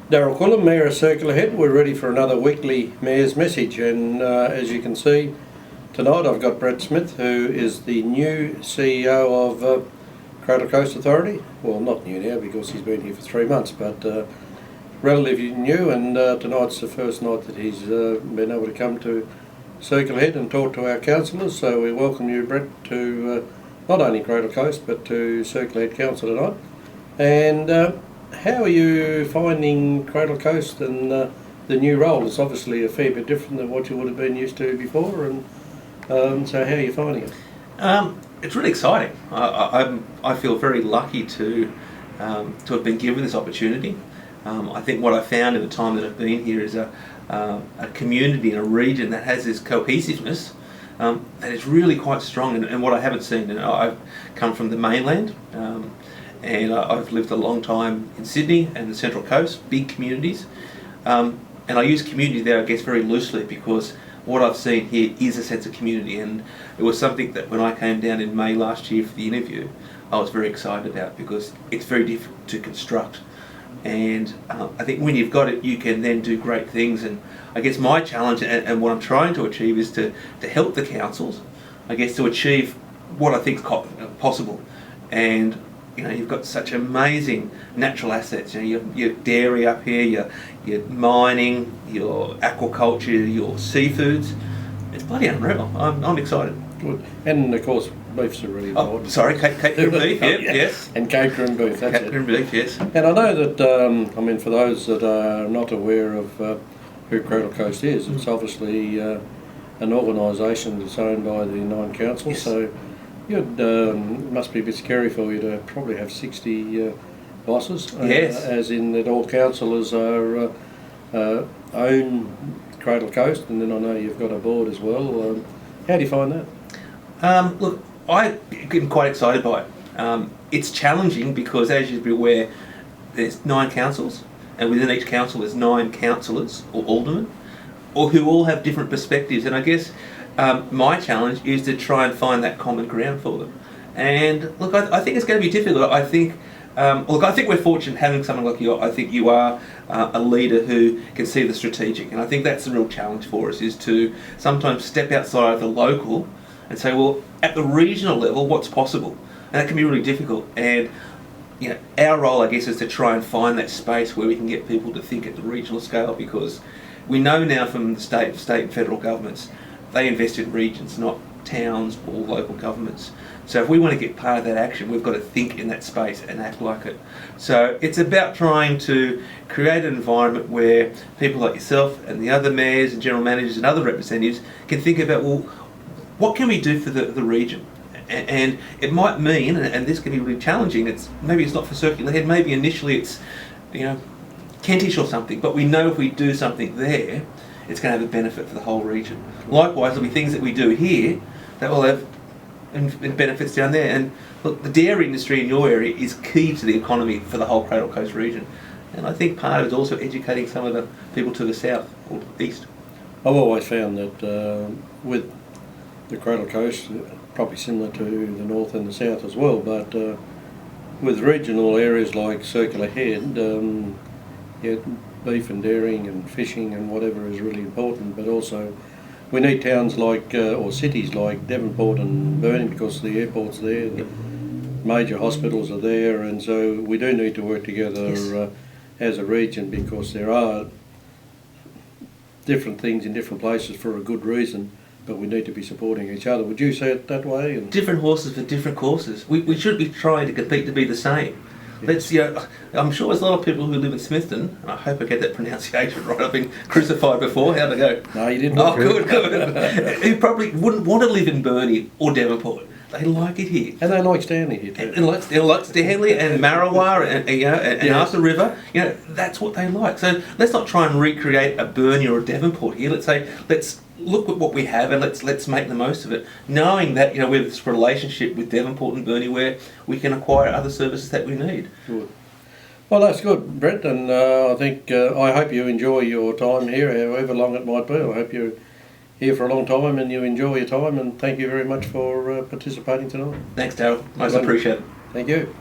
Daryl Quilliam, Mayor of Circular Head. We're ready for another weekly Mayor's Message, and as you can see tonight I've got Brett Smith, who is the new CEO of Cradle Coast Authority. Well, not new now because he's been here for 3 months, but relatively new, and tonight's the first night that he's been able to come to Circular Head and talk to our councillors. So we welcome you, Brett, to not only Cradle Coast but to Circular Head Council tonight. And how are you finding Cradle Coast and the new role? It's obviously a fair bit different than what you would have been used to before, and so how are you finding it? It's really exciting. I feel very lucky to have been given this opportunity. I think what I found in the time that I've been here is a community and a region that has this cohesiveness that is really quite strong, and what I haven't seen. And I've come from the mainland. And I've lived a long time in Sydney and the Central Coast, big communities. And I use community there, I guess, very loosely, because what I've seen here is a sense of community. And it was something that when I came down in May last year for the interview, I was very excited about, because it's very difficult to construct. And I think when you've got it, you can then do great things. And I guess my challenge and what I'm trying to achieve is to help the councils, I guess, to achieve what I think is possible. And you know, you've got such amazing natural assets. You know, your dairy up here, your mining, your aquaculture, your seafoods. It's bloody unreal. I'm excited. Good. And of course, beef's are really important. Oh, sorry, Cape beef. Yep, yeah. Yes. And Cape beef. That's Cape beef. Yes. And I know that. I mean, for those that are not aware of who Cradle Coast is, it's obviously an organisation that's owned by the 9 councils. Yes. So it must be a bit scary for you to probably have 60 bosses. Yes. As in that all councillors are own Cradle Coast, and then I know you've got a board as well. How do you find that? Look, I'm quite excited by it. It's challenging because, as you'd be aware, there's 9 councils, and within each council there's 9 councillors or aldermen, or who all have different perspectives. And I guess my challenge is to try and find that common ground for them. And look, I think it's going to be difficult. I think we're fortunate having someone like you. I think you are a leader who can see the strategic, and I think that's the real challenge for us, is to sometimes step outside of the local and say, well, at the regional level, what's possible? And that can be really difficult. And you know, our role, I guess, is to try and find that space where we can get people to think at the regional scale, because we know now from the state and federal governments, they invest in regions, not towns or local governments. So if we want to get part of that action, we've got to think in that space and act like it. So it's about trying to create an environment where people like yourself and the other mayors and general managers and other representatives can think about, well, what can we do for the region? And it might mean, and this can be really challenging, maybe it's not for Circular Head, maybe initially it's, you know, Kentish or something, but we know if we do something there, it's going to have a benefit for the whole region. Likewise, there'll be things that we do here that will have benefits down there. And look, the dairy industry in your area is key to the economy for the whole Cradle Coast region. And I think part of it is also educating some of the people to the south or east. I've always found that with the Cradle Coast, probably similar to the north and the south as well, but with regional areas like Circular Head, beef and dairying and fishing and whatever is really important, but also we need towns like, or cities like Devonport and Burnie, because the airport's there, the major hospitals are there, and so we do need to work together. Yes. As a region, because there are different things in different places for a good reason, but we need to be supporting each other. Would you say it that way? And different horses for different courses. We should be trying to compete to be the same. Let's, you know, I'm sure there's a lot of people who live in Smithton, and I hope I get that pronunciation right. I've been crucified before. How'd I go? No, you didn't. Oh, good. Who probably wouldn't want to live in Burnie or Devonport. They like it here. And they like Stanley here too. And they like Stanley and Marrawar and Arthur River. You know, that's what they like. So let's not try and recreate a Burnie or a Devonport here. Let's say, let's look at what we have and let's make the most of it, knowing that, you know, we have this relationship with Devonport and Burnie where we can acquire other services that we need. Good. Well, that's good, Brett, and I think I hope you enjoy your time here, however long it might be. I hope you're here for a long time and you enjoy your time, and thank you very much for participating tonight. Thanks, Daryl. Most appreciate it. Thank you.